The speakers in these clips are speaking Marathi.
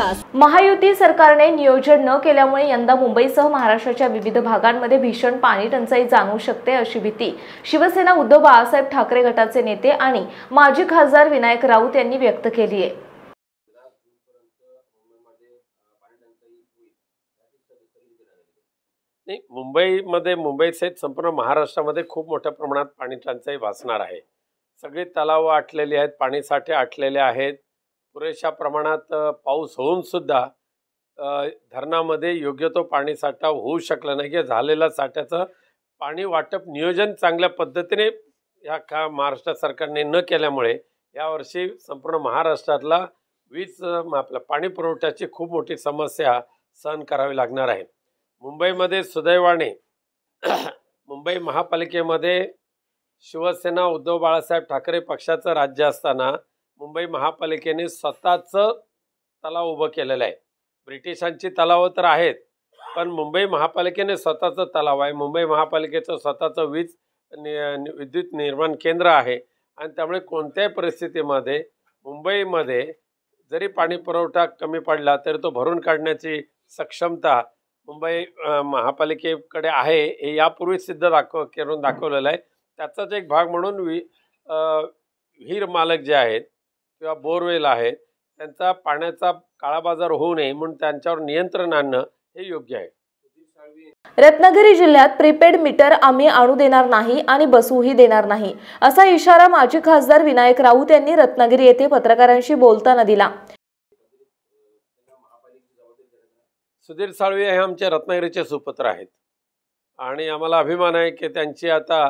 विकास। महायुती सरकारने नियोजन न केल्यामुळे यंदा मुंबईसह महाराष्ट्राच्या विविध भागांमध्ये भीषण पाणी टंचाई जाणवू शकते अशी भीती शिवसेना उद्धव बाळासाहेब ठाकरे गटाचे नेते आणि माजी खासदार विनायक राऊत यांनी व्यक्त केली आहे। मुंबईमध्ये मुंबईसहित संपूर्ण महाराष्ट्रामध्ये खूप मोठ्या प्रमाणात पाणी टंचाई भासणार आहे। सगळे तलाव आटलेले आहेत, पाणी साठे आटलेले आहेत। पुरेशा प्रमाणात पाऊस होऊन सुद्धा धरणामध्ये योग्य तो पाणी साठा होऊ शकला नाही की झालेल्या साठ्याचं पाणी वाटप नियोजन चांगल्या पद्धतीने या महाराष्ट्र सरकारने न केल्यामुळे यावर्षी संपूर्ण महाराष्ट्रातला आपल्या पाणी पुरवठ्याची खूप मोठी समस्या सहन करावी लागणार आहे। मुंबईमध्ये सुदैवाने मुंबई महापालिकेमध्ये शिवसेना उद्धव बाळासाहेब ठाकरे पक्षाचं राज्य असताना मुंबई महापालिकेने स्वतःचं तलाव उभं केलेलं आहे। ब्रिटिशांची तलाव तर आहेत, पण मुंबई महापालिकेने स्वतःचं तलाव आहे। मुंबई महापालिकेचं स्वतःचं विद्युत निर्माण केंद्र आहे आणि त्यामुळे कोणत्याही परिस्थितीमध्ये मुंबईमध्ये जरी पाणी पुरवठा कमी पडला तरी तो भरून काढण्याची सक्षमता मुंबई महापालिकेकडे आहे हे यापूर्वी सिद्ध करून दाखवलेलं आहे। त्याचाच एक भाग म्हणून विहीर मालक जे आहेत किंवा बोरवेल आहेत त्यांचा पाण्याचा काळाबाजार होऊ नये म्हणून त्यांच्यावर नियंत्रण आणणं हे योग्य आहे। रत्नागिरी जिल्ह्यात प्रीपेड मीटर आम्ही आणू देणार नाही आणि बसवूही देणार नाही असा इशारा माजी खासदार विनायक राऊत यांनी रत्नागिरी येथे पत्रकारांशी बोलताना दिला। सुधीर साळवे हे आमचे रत्नागिरीचे सुपुत्र आहेत आणि आम्हाला अभिमान आहे की त्यांची आता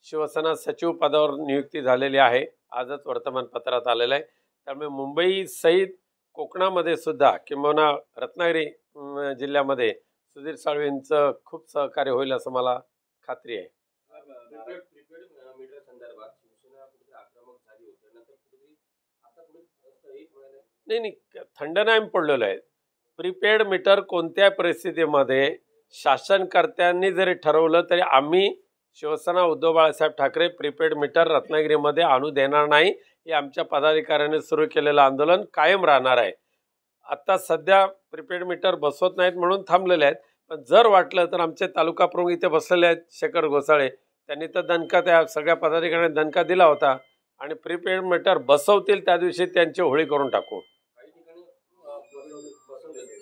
शिवसेना सचिव पदावर नियुक्ती झालेली आहे। आजच वर्तमानपत्रात आलेलं आहे। त्यामुळे मुंबई सहित कोकणामध्ये सुद्धा किंवा रत्नागिरी जिल्ह्यामध्ये सुधीर साळवेंचं खूप सहकार्य होईल असं मला खात्री आहे। नाही थंड नाही पडलेलं आहे। प्रीपेड मीटर कोणत्या परिस्थितीमध्ये शासनकर्त्यांनी जरी ठरवलं तरी आम्ही शिवसेना उद्धव बाळासाहेब ठाकरे प्रीपेड मीटर रत्नागिरीमध्ये आणू देणार नाही हे आमच्या पदाधिकाऱ्यांनी सुरू केलेलं आंदोलन कायम राहणार आहे। आता सध्या प्रीपेड मीटर बसवत नाहीत म्हणून थांबलेले आहेत, पण जर वाटलं तर आमचे तालुका प्रमुख इथे बसलेले आहेत शेखर घोसाळे, त्यांनी तर दणका त्या सगळ्या पदाधिकाऱ्यांनी दणका दिला होता आणि प्रीपेड मीटर बसवतील त्या दिवशी त्यांची होळी करून टाकू।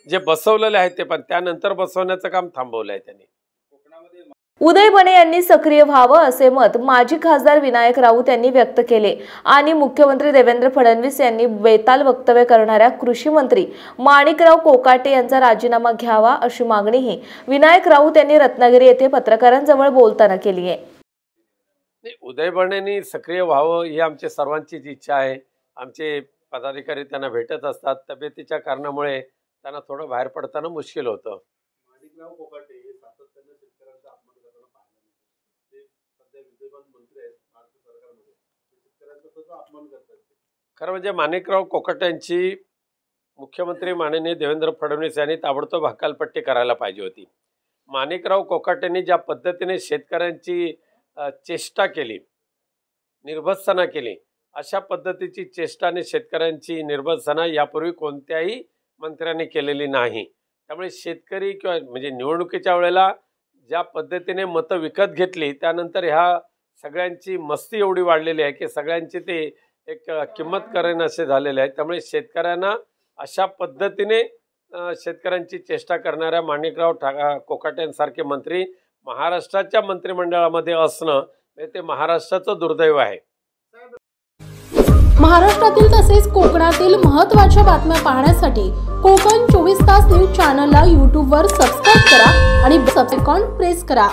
जे बसवलेले आहेत ते पण त्यानंतर बसवण्याचं काम थांबवलं आहे त्यांनी। उदय बने यांनी सक्रिय व्हावं असे मत माजी खासदार विनायक राऊत यांनी व्यक्त केले आणि मुख्यमंत्री देवेंद्र फडणवीस यांनी बेताल वक्तव्य करणाऱ्या कृषी मंत्री माणिकराव कोकाटे यांचा राजीनामा घ्यावा अशी मागणीही विनायक राऊत यांनी रत्नागिरी येथे पत्रकारांजवळ बोलताना केली आहे। उदय बनेंनी सक्रिय व्हावं ही आमच्या सर्वांचीच इच्छा आहे। आमचे पदाधिकारी त्यांना भेटत असतात, तब्येतीच्या कारणामुळे त्यांना थोडं बाहेर पडताना मुश्किल होतं। माणिकराव कोकाटे हे सातत्याने शेतकऱ्यांचा अपमान करताना पाहिलं, ते सध्या विद्यमान मंत्री आहेत महाराष्ट्र सरकारमध्ये, शेतकऱ्यांचा सुद्धा अपमान करतात। खरं म्हणजे माणिकराव कोकाटेंची मुख्यमंत्री माननीय देवेंद्र फडणवीस यांनी ताबडतोब हकालपट्टी करायला पाहिजे होती। माणिकराव कोकाटेंनी ज्या पद्धतीने शेतकऱ्यांची चेष्टा केली, निर्भत्सना केली, अशा पद्धतीची चेष्टा आणि शेतकऱ्यांची निर्भत्सना यापूर्वी कोणत्याही मंत्र्यांनी केलेली नाही। त्यामुळे शेतकरी किंवा म्हणजे निवडणुकीच्या वेळेला ज्या पद्धतीने मतं विकत घेतली त्यानंतर ह्या सगळ्यांची मस्ती एवढी वाढलेली आहे की सगळ्यांची ते एक किंमत करेन असे झालेले आहे। त्यामुळे शेतकऱ्यांना अशा पद्धतीने शेतकऱ्यांची चेष्टा करणाऱ्या माणिकराव कोकाटेंसारखे मंत्री महाराष्ट्राच्या मंत्रिमंडळामध्ये असणं ते महाराष्ट्राचं दुर्दैव आहे। महाराष्ट्रातील तसेच कोकणातील महत्त्वाच्या बातम्या पाहण्यासाठी कोकण 24 तास न्यूज चॅनलला YouTube वर सबस्क्राइब करा आणि बेल आयकॉन प्रेस करा।